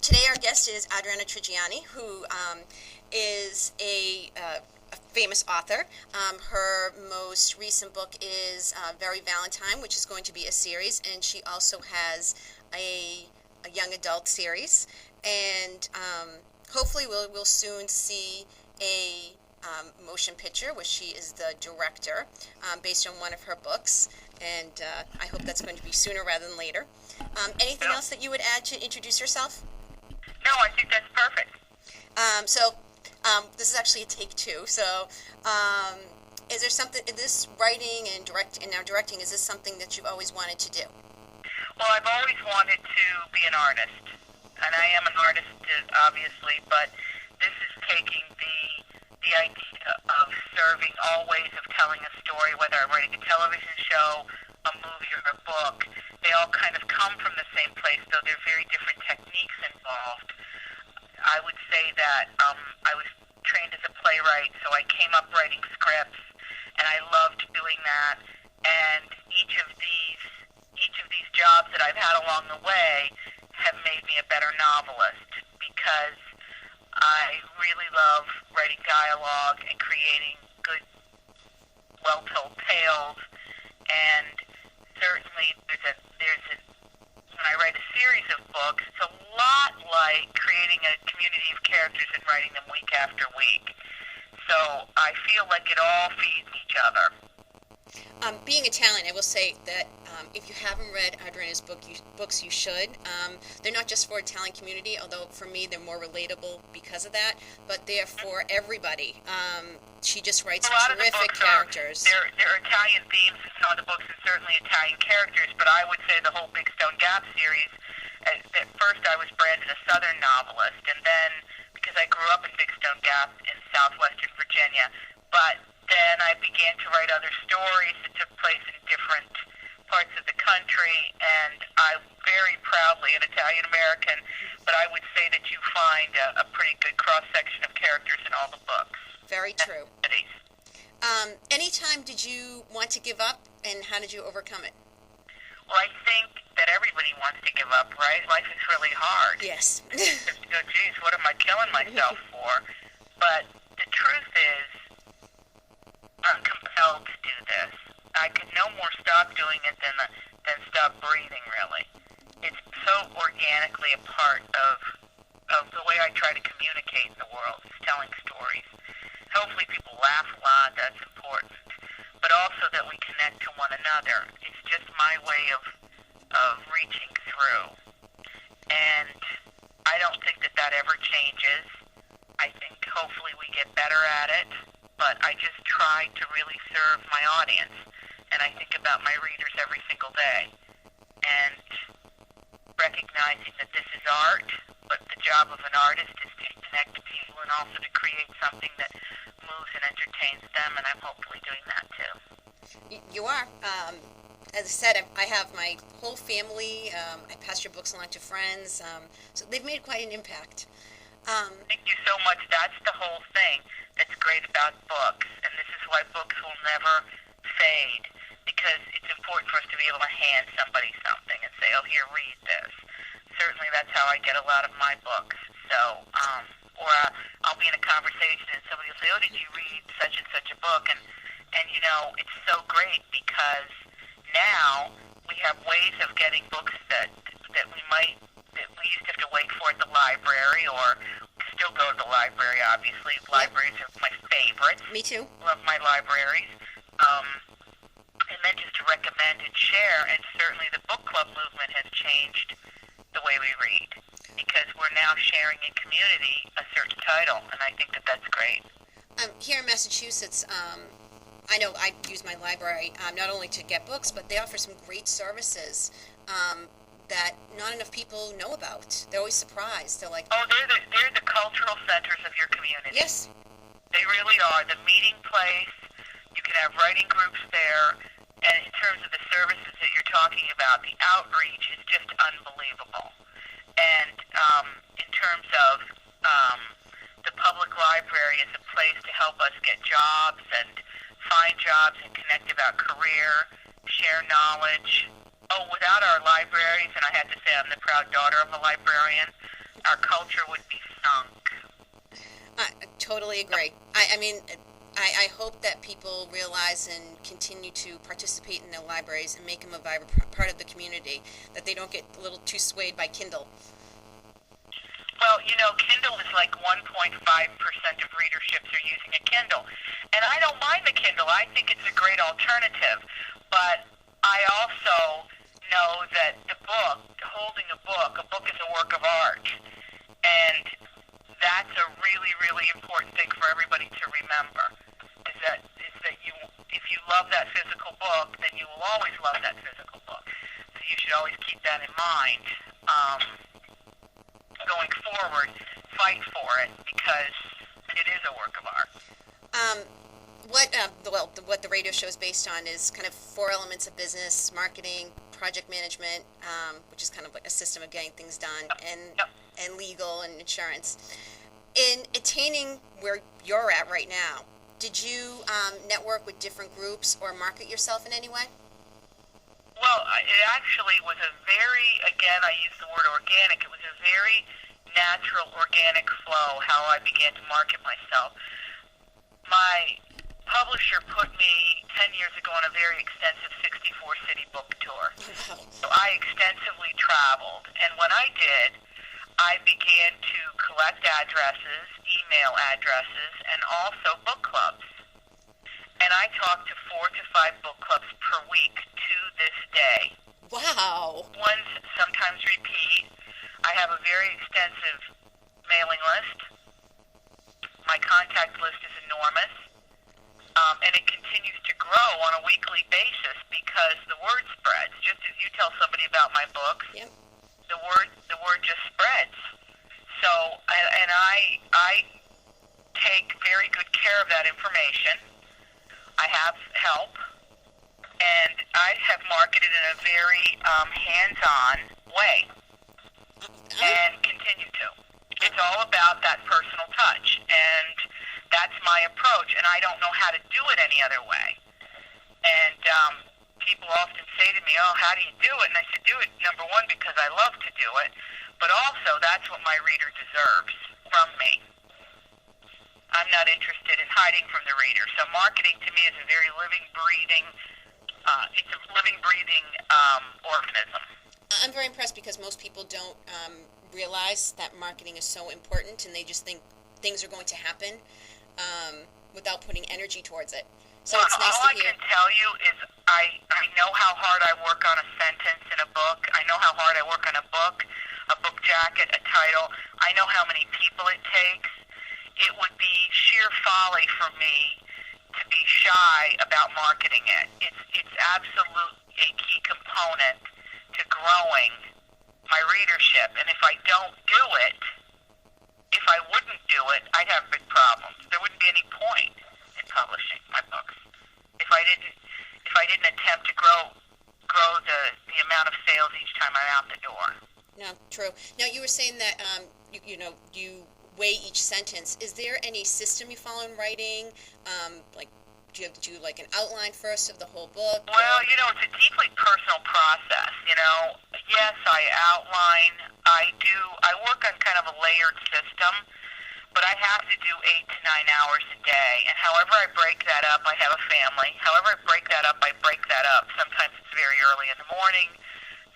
Today our guest is Adriana Trigiani, who is a famous author. Her most recent book is Brava Valentine, which is going to be a series, and she also has a young adult series. And hopefully we'll soon see a motion picture, where she is the director, based on one of her books. And I hope that's going to be sooner rather than later. Anything else that you would add to introduce yourself? No, I think that's perfect. This is actually a take two. So, is there something in this writing and now directing? Is this something that you've always wanted to do? Well, I've always wanted to be an artist, and I am an artist, obviously, but this is taking the idea of serving all ways of telling a story, whether I'm writing a television show, a movie, or a book. They all kind of come from the same place, though there are very different techniques involved. I would say that I was trained as a playwright, so I came up writing scripts, and I loved doing that. And each of these jobs that I've had along the way have made me a better novelist, because I really love writing dialogue and creating good, well-told tales. And certainly when I write a series of books, it's a lot like creating a community of characters and writing them week after week. So I feel like it all feeds each other. Being Italian, I will say that if you haven't read Adriana's books, you should. They're not just for Italian community, although for me they're more relatable because of that, but they're for everybody. She just writes terrific characters. There are Italian themes in some of the books, and certainly Italian characters, but I would say the whole Big Stone Gap series, at first I was branded a Southern novelist, and then, because I grew up in Big Stone Gap in southwestern Virginia, but then I began to write other stories that took place in different parts of the country, and I'm very proudly an Italian American, but I would say that you find a pretty good cross-section of characters in all the books. Very true. Any time did you want to give up, and how did you overcome it? Well, I think that everybody wants to give up, right? Life is really hard. Yes. You go, geez, what am I killing myself for? But the truth is, I'm compelled to do this. I could no more stop doing it than stop breathing, really. It's so organically a part of the way I try to communicate in the world, is telling stories. Hopefully people laugh a lot, that's important, but also that we connect to one another. It's just my way of reaching through. And I don't think that ever changes. I think hopefully we get better at it, but I just try to really serve my audience, and I think about my readers every single day, and recognizing that this is art, but the job of an artist is to connect to people and also to create something that moves and entertains them, and I'm hopefully doing that too. You are. As I said, I have my whole family. I pass your books along to friends, so they've made quite an impact. Thank you so much. That's the whole thing that's great about books, and this is why books will never fade, because it's important for us to be able to hand somebody something and say, oh, here, read this. Certainly that's how I get a lot of my books. So, or I'll be in a conversation and somebody will say, oh, did you read such and such a book? And you know, it's so great, because now we have ways of getting books that we used to have to wait for at the library, or still go to the library, obviously. Libraries are my favorite. Me too. Love my libraries. And then just to recommend and share, and certainly the book club movement has changed the way we read, because we're now sharing in community a certain title, and I think that that's great. Here in Massachusetts, I know I use my library not only to get books, but they offer some great services that not enough people know about. They're always surprised. They're like, oh, they're the cultural centers of your community. Yes. They really are. The meeting place. You can have writing groups there. And in terms of the services that you're talking about, the outreach is just unbelievable. And in terms of the public library is a place to help us get jobs and find jobs and connect about career, share knowledge. Oh, without our libraries, and I had to say I'm the proud daughter of a librarian, our culture would be sunk. I totally agree. I mean, I hope that people realize and continue to participate in their libraries and make them a vibrant part of the community, that they don't get a little too swayed by Kindle. Well, Kindle is like 1.5% of readerships are using a Kindle. And I don't mind the Kindle. I think it's a great alternative. But I also know that holding a book is a work of art. And that's a really, really important thing for everybody to remember. Is that if you love that physical book, then you will always love that physical book. So you should always keep that in mind. Going forward, fight for it because it is a work of art. What the radio show is based on is kind of 4 elements of business: marketing, project management, which is kind of like a system of getting things done, and legal and insurance. In attaining where you're at right now, did you network with different groups or market yourself in any way? Well, it actually was again, I use the word organic, it was a very natural, organic flow how I began to market myself. My publisher put me 10 years ago on a very extensive 64-city book tour. So I extensively traveled, and when I did, I began to collect addresses, email addresses, and also book clubs. And I talk to 4 to 5 book clubs per week to this day. Wow. Ones sometimes repeat. I have a very extensive mailing list. My contact list is enormous. And it continues to grow on a weekly basis because the word spreads. Just as you tell somebody about my books, yep. the word just spreads. So, and I take very good care of that information. I have help, and I have marketed in a very hands-on way, and continue to. It's all about that personal touch, and that's my approach, and I don't know how to do it any other way. And people often say to me, oh, how do you do it? And I said, do it, number one, because I love to do it, but also that's what my reader deserves from me. I'm not interested in hiding from the reader. So marketing to me is a very living, breathing organism. I'm very impressed because most people don't realize that marketing is so important, and they just think things are going to happen without putting energy towards it. So it's nice all to hear. I can tell you is I know how hard I work on a sentence in a book. I know how hard I work on a book jacket, a title. I know how many people it takes. It would be sheer folly for me to be shy about marketing it. It's absolutely a key component to growing my readership. And if I don't do it, if I wouldn't do it, I'd have big problems. There wouldn't be any point in publishing my books if I didn't attempt to grow the amount of sales each time I'm out the door. No, true. Now you were saying that you weigh each sentence. Is there any system you follow in writing? Like, do you have to do like an outline first of the whole book? Well, it's a deeply personal process. Yes, I outline. I work on kind of a layered system, but I have to do 8 to 9 hours a day. And however I break that up, I have a family. However I break that up, I break that up. Sometimes it's very early in the morning.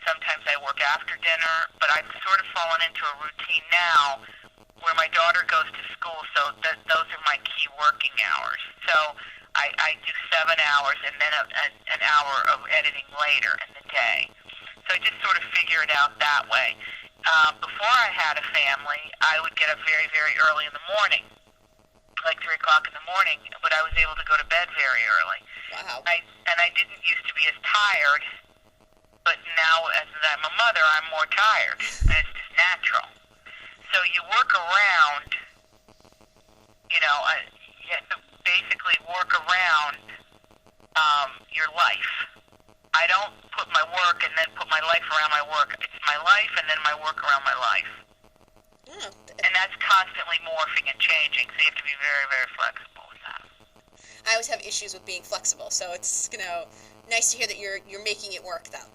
Sometimes I work after dinner. But I've sort of fallen into a routine now where my daughter goes to school, so those are my key working hours. So I do 7 hours and then an hour of editing later in the day. So I just sort of figure it out that way. Before I had a family, I would get up very, very early in the morning, like 3 o'clock in the morning, but I was able to go to bed very early. Wow. And I didn't used to be as tired, but now as I'm a mother, I'm more tired, and it's just natural. So you work around, you have to basically work around your life. I don't put my work and then put my life around my work. It's my life and then my work around my life. Oh, And that's constantly morphing and changing, so you have to be very, very flexible with that. I always have issues with being flexible, so it's nice to hear that you're making it work though.